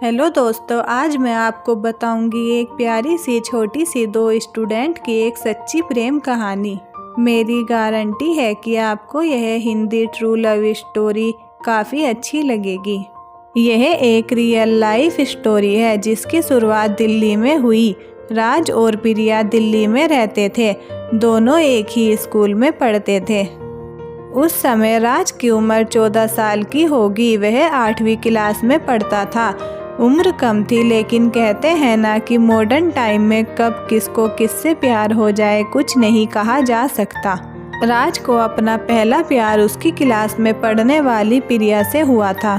Hello दोस्तों, आज मैं आपको बताऊंगी एक प्यारी सी छोटी सी दो स्टूडेंट की एक सच्ची प्रेम कहानी। मेरी गारंटी है कि आपको यह हिंदी ट्रू लव स्टोरी काफ़ी अच्छी लगेगी। यह एक रियल लाइफ स्टोरी है जिसकी शुरुआत दिल्ली में हुई। राज और प्रिया दिल्ली में रहते थे। दोनों एक ही स्कूल में पढ़ते थे। उस समय राज की उम्र 14 साल की होगी। वह 8वीं क्लास में पढ़ता था। उम्र कम थी, लेकिन कहते हैं ना कि मॉडर्न टाइम में कब किसको किससे प्यार हो जाए कुछ नहीं कहा जा सकता। राज को अपना पहला प्यार उसकी क्लास में पढ़ने वाली प्रिया से हुआ था।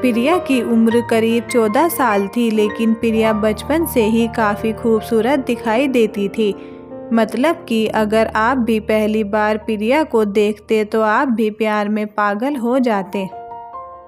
प्रिया की उम्र करीब 14 साल थी, लेकिन प्रिया बचपन से ही काफ़ी खूबसूरत दिखाई देती थी। मतलब कि अगर आप भी पहली बार प्रिया को देखते तो आप भी प्यार में पागल हो जाते।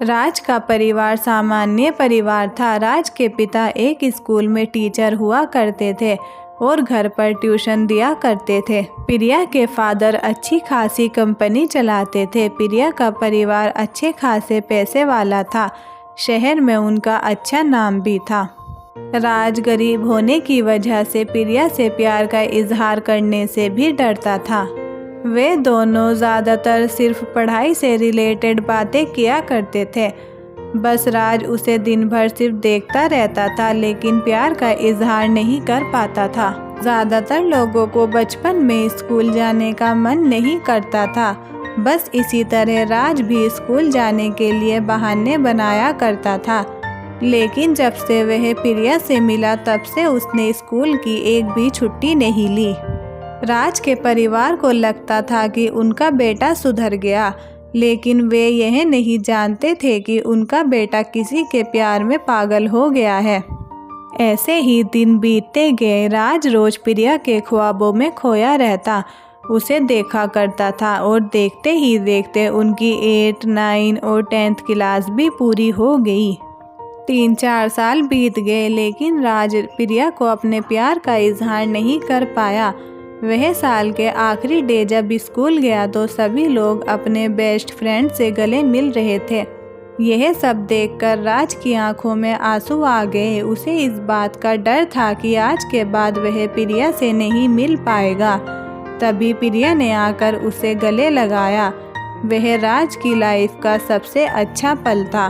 राज का परिवार सामान्य परिवार था। राज के पिता एक स्कूल में टीचर हुआ करते थे और घर पर ट्यूशन दिया करते थे। प्रिया के फादर अच्छी खासी कंपनी चलाते थे। प्रिया का परिवार अच्छे खासे पैसे वाला था। शहर में उनका अच्छा नाम भी था। राज गरीब होने की वजह से प्रिया से प्यार का इजहार करने से भी डरता था। वे दोनों ज़्यादातर सिर्फ पढ़ाई से रिलेटेड बातें किया करते थे। बस राज उसे दिन भर सिर्फ देखता रहता था, लेकिन प्यार का इजहार नहीं कर पाता था। ज़्यादातर लोगों को बचपन में स्कूल जाने का मन नहीं करता था। बस इसी तरह राज भी स्कूल जाने के लिए बहाने बनाया करता था। लेकिन जब से वह प्रिया से मिला तब से उसने स्कूल की एक भी छुट्टी नहीं ली। राज के परिवार को लगता था कि उनका बेटा सुधर गया, लेकिन वे यह नहीं जानते थे कि उनका बेटा किसी के प्यार में पागल हो गया है। ऐसे ही दिन बीतते गए। राज रोज प्रिया के ख्वाबों में खोया रहता, उसे देखा करता था और देखते ही देखते उनकी 8, 9 और 10th क्लास भी पूरी हो गई। 3-4 साल बीत गए, लेकिन राज प्रिया को अपने प्यार का इजहार नहीं कर पाया। वह साल के आखिरी डे जब स्कूल गया तो सभी लोग अपने बेस्ट फ्रेंड से गले मिल रहे थे। यह सब देखकर राज की आंखों में आंसू आ गए। उसे इस बात का डर था कि आज के बाद वह प्रिया से नहीं मिल पाएगा। तभी प्रिया ने आकर उसे गले लगाया। वह राज की लाइफ का सबसे अच्छा पल था।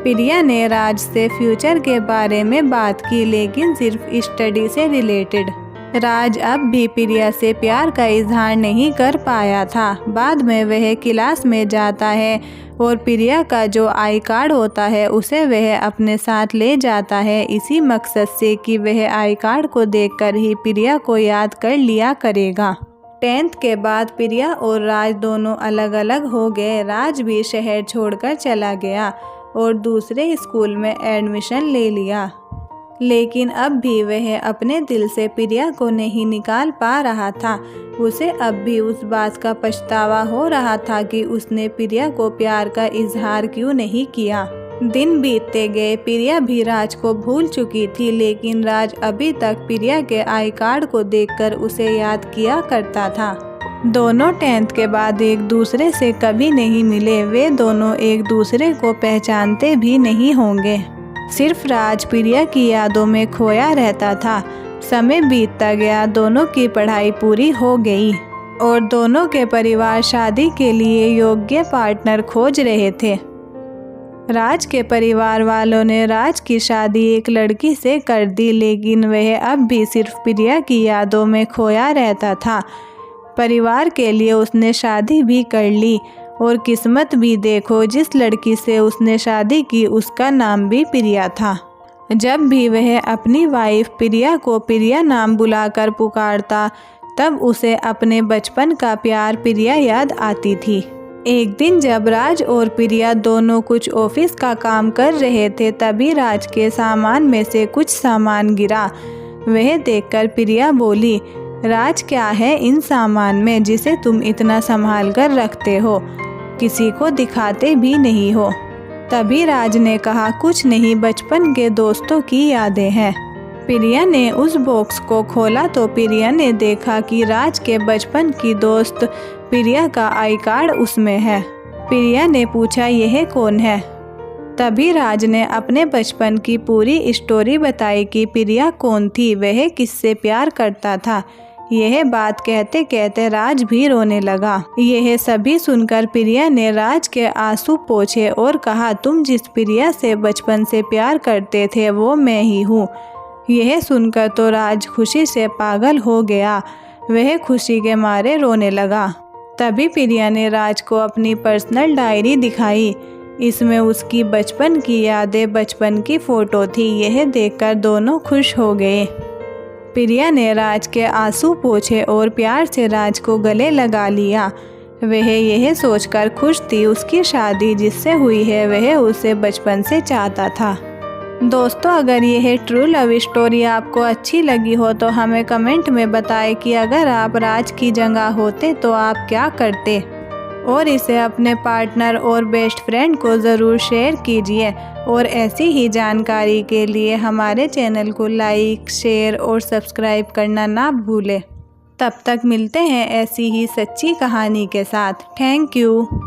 प्रिया ने राज से फ्यूचर के बारे में बात की, लेकिन सिर्फ स्टडी से रिलेटेड। राज अब भी प्रिया से प्यार का इजहार नहीं कर पाया था। बाद में वह क्लास में जाता है और प्रिया का जो आई कार्ड होता है उसे वह अपने साथ ले जाता है, इसी मकसद से कि वह आई कार्ड को देखकर ही प्रिया को याद कर लिया करेगा। 10th के बाद प्रिया और राज दोनों अलग अलग हो गए। राज भी शहर छोड़कर चला गया और दूसरे स्कूल में एडमिशन ले लिया, लेकिन अब भी वह अपने दिल से प्रिया को नहीं निकाल पा रहा था। उसे अब भी उस बात का पछतावा हो रहा था कि उसने प्रिया को प्यार का इजहार क्यों नहीं किया। दिन बीतते गए। प्रिया भी राज को भूल चुकी थी, लेकिन राज अभी तक प्रिया के आई कार्ड को देखकर उसे याद किया करता था। दोनों 10th के बाद एक दूसरे से कभी नहीं मिले। वे दोनों एक दूसरे को पहचानते भी नहीं होंगे। सिर्फ राज प्रिया की यादों में खोया रहता था। समय बीतता गया। दोनों की पढ़ाई पूरी हो गई और दोनों के परिवार शादी के लिए योग्य पार्टनर खोज रहे थे। राज के परिवार वालों ने राज की शादी एक लड़की से कर दी, लेकिन वह अब भी सिर्फ प्रिया की यादों में खोया रहता था। परिवार के लिए उसने शादी भी कर ली और किस्मत भी देखो, जिस लड़की से उसने शादी की उसका नाम भी प्रिया था। जब भी वह अपनी वाइफ प्रिया को प्रिया नाम बुलाकर पुकारता, तब उसे अपने बचपन का प्यार प्रिया याद आती थी। एक दिन जब राज और प्रिया दोनों कुछ ऑफिस का काम कर रहे थे, तभी राज के सामान में से कुछ सामान गिरा। वह देखकर प्रिया बोली, राज, क्या है इन सामान में जिसे तुम इतना संभाल कर रखते हो? किसी को दिखाते भी नहीं हो। तभी राज ने कहा, कुछ नहीं, बचपन के दोस्तों की यादें हैं। प्रिया ने उस बॉक्स को खोला तो प्रिया ने देखा कि राज के बचपन की दोस्त प्रिया का आई कार्ड उसमें है। प्रिया ने पूछा, यह कौन है? तभी राज ने अपने बचपन की पूरी स्टोरी बताई कि प्रिया कौन थी, वह किससे प्यार करता था। यह बात कहते कहते राज भी रोने लगा। यह सभी सुनकर प्रिया ने राज के आंसू पोंछे और कहा, तुम जिस प्रिया से बचपन से प्यार करते थे वो मैं ही हूँ। यह सुनकर तो राज खुशी से पागल हो गया। वह खुशी के मारे रोने लगा। तभी प्रिया ने राज को अपनी पर्सनल डायरी दिखाई। इसमें उसकी बचपन की यादें, बचपन की फ़ोटो थी। यह देखकर दोनों खुश हो गए। प्रिया ने राज के आंसू पोंछे और प्यार से राज को गले लगा लिया। वह यह सोचकर खुश थी उसकी शादी जिससे हुई है वह उसे बचपन से चाहता था। दोस्तों, अगर यह ट्रू लव स्टोरी आपको अच्छी लगी हो तो हमें कमेंट में बताएं कि अगर आप राज की जगह होते तो आप क्या करते, और इसे अपने पार्टनर और बेस्ट फ्रेंड को ज़रूर शेयर कीजिए। और ऐसी ही जानकारी के लिए हमारे चैनल को लाइक, शेयर और सब्सक्राइब करना ना भूलें। तब तक मिलते हैं ऐसी ही सच्ची कहानी के साथ। Thank you.